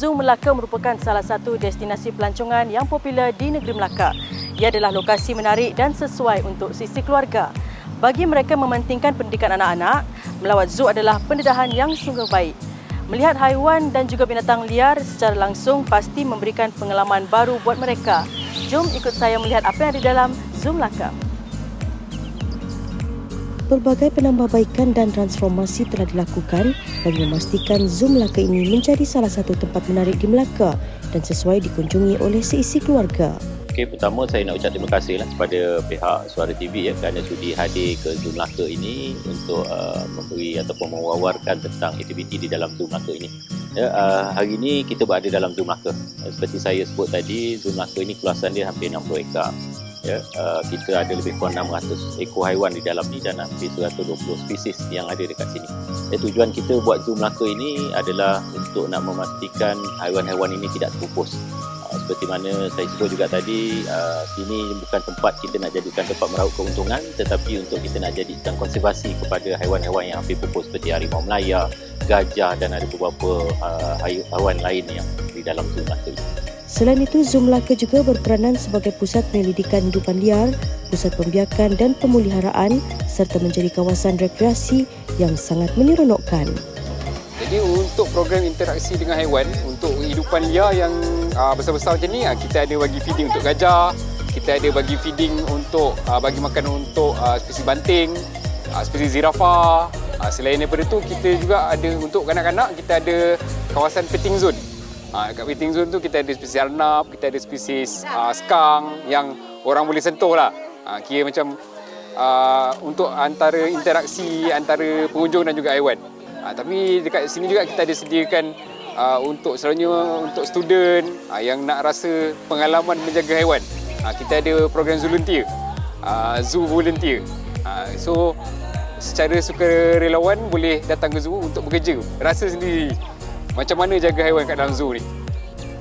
Zoo Melaka merupakan salah satu destinasi pelancongan yang popular di negeri Melaka. Ia adalah lokasi menarik dan sesuai untuk sisi keluarga. Bagi mereka mementingkan pendidikan anak-anak, melawat zoo adalah pendedahan yang sungguh baik. Melihat haiwan dan juga binatang liar secara langsung pasti memberikan pengalaman baru buat mereka. Jom ikut saya melihat apa yang ada dalam Zoo Melaka. Pelbagai penambahbaikan dan transformasi telah dilakukan bagi memastikan Zoo Melaka ini menjadi salah satu tempat menarik di Melaka dan sesuai dikunjungi oleh seisi keluarga. Okey, pertama saya nak ucap terima kasihlah kepada pihak Suara TV kerana sudi hadir ke Zoo Melaka ini untuk memberi ataupun mewawarkan tentang aktiviti di dalam Zoo Melaka ini. Hari ini kita berada dalam Zoo Melaka. Seperti saya sebut tadi, Zoo Melaka ini keluasan dia hampir 60 ekar. Kita ada lebih kurang 600 ekor haiwan di dalam ni dan hampir 120 spesies yang ada dekat sini. Tujuan kita buat Zoo Melaka ini adalah untuk nak memastikan haiwan-haiwan ini tidak terpupus. Seperti mana saya sebut juga tadi, sini bukan tempat kita nak jadikan tempat meraup keuntungan, tetapi untuk kita nak jadikan konservasi kepada haiwan-haiwan yang hampir pupus seperti harimau Melaya, gajah dan ada beberapa haiwan lain yang di dalam Zoo Melaka ini. Selain itu, Zoo Melaka juga berperanan sebagai pusat penyelidikan hidupan liar, pusat pembiakan dan pemeliharaan serta menjadi kawasan rekreasi yang sangat menyeronokkan. Jadi untuk program interaksi dengan haiwan, untuk hidupan liar yang besar-besar macam ni, kita ada bagi feeding untuk gajah, kita ada bagi feeding untuk bagi makan untuk spesies banting, spesies zirafah. Selain daripada tu, kita juga ada untuk kanak-kanak, kita ada kawasan petting zone. Kat petting zone tu kita ada spesies arnab, kita ada spesies skang yang orang boleh sentuh lah. Kira macam untuk antara interaksi antara pengunjung dan juga haiwan. Tapi dekat sini juga kita ada sediakan untuk selalunya untuk student yang nak rasa pengalaman menjaga haiwan. Kita ada program volunteer, zoo volunteer. So secara sukarelawan boleh datang ke zoo untuk bekerja, rasa sendiri macam mana jaga haiwan kat dalam zoo ni.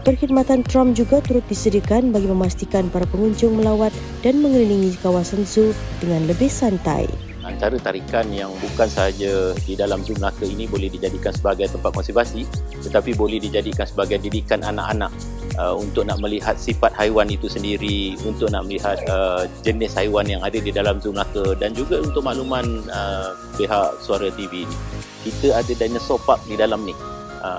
Perkhidmatan tram juga turut disediakan bagi memastikan para pengunjung melawat dan mengelilingi kawasan zoo dengan lebih santai. Antara tarikan yang bukan sahaja di dalam Zoo Melaka ini boleh dijadikan sebagai tempat konservasi, tetapi boleh dijadikan sebagai didikan anak-anak untuk nak melihat sifat haiwan itu sendiri, untuk nak melihat jenis haiwan yang ada di dalam Zoo Melaka dan juga untuk makluman pihak Suara TV ini. Kita ada dinosaur park di dalam ni.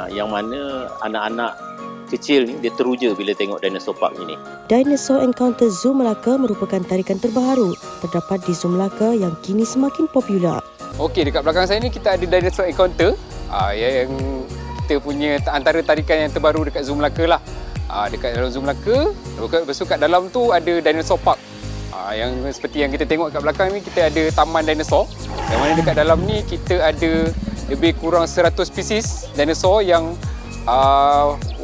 Yang mana anak-anak kecil ni dia teruja bila tengok dinosaur park ini. Dinosaur Encounter Zoo Melaka merupakan tarikan terbaru terdapat di Zoo Melaka yang kini semakin popular. Okey, dekat belakang saya ni kita ada Dinosaur Encounter yang kita punya antara tarikan yang terbaru dekat Zoo Melaka lah. Dekat dalam Zoo Melaka, lepas tu kat dalam tu ada dinosaur park. Yang seperti yang kita tengok kat belakang ni, kita ada taman dinosaur. Yang mana dekat dalam ni kita ada lebih kurang 100 spesies dinosaur yang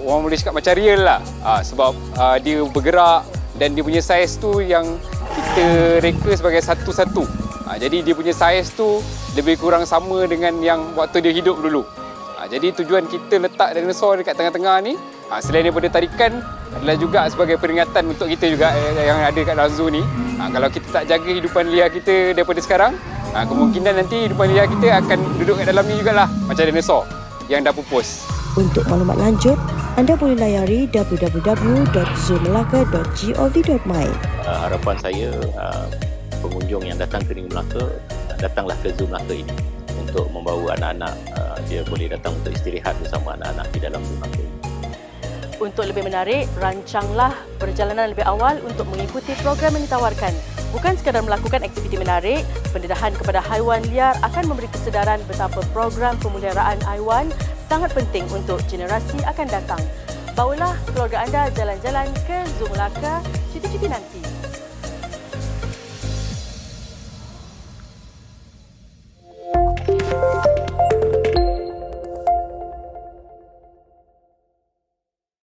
orang boleh cakap macam real lah. Sebab dia bergerak dan dia punya saiz tu yang kita reka sebagai satu-satu. Jadi dia punya saiz tu lebih kurang sama dengan yang waktu dia hidup dulu. Jadi tujuan kita letak dinosaur dekat tengah-tengah ni, selain daripada tarikan, adalah juga sebagai peringatan untuk kita juga yang ada kat dalam zoo ni. Kalau kita tak jaga hidupan liar kita daripada sekarang, kemungkinan nanti hidupan liar kita akan duduk kat dalam ni jugalah, macam dinosaur yang dah pupus. Untuk maklumat lanjut, anda boleh layari www.zoomelaka.gov.my. Harapan saya, pengunjung yang datang ke Negeri Melaka, datanglah ke Zoo Melaka ini untuk membawa anak-anak. Dia boleh datang untuk istirahat bersama anak-anak di dalam Zoo Melaka ini. Untuk lebih menarik, rancanglah perjalanan lebih awal untuk mengikuti program yang ditawarkan. Bukan sekadar melakukan aktiviti menarik, pendedahan kepada haiwan liar akan memberi kesedaran betapa program pemeliharaan haiwan sangat penting untuk generasi akan datang. Bawalah keluarga anda jalan-jalan ke Zoo Melaka cuti-cuti nanti.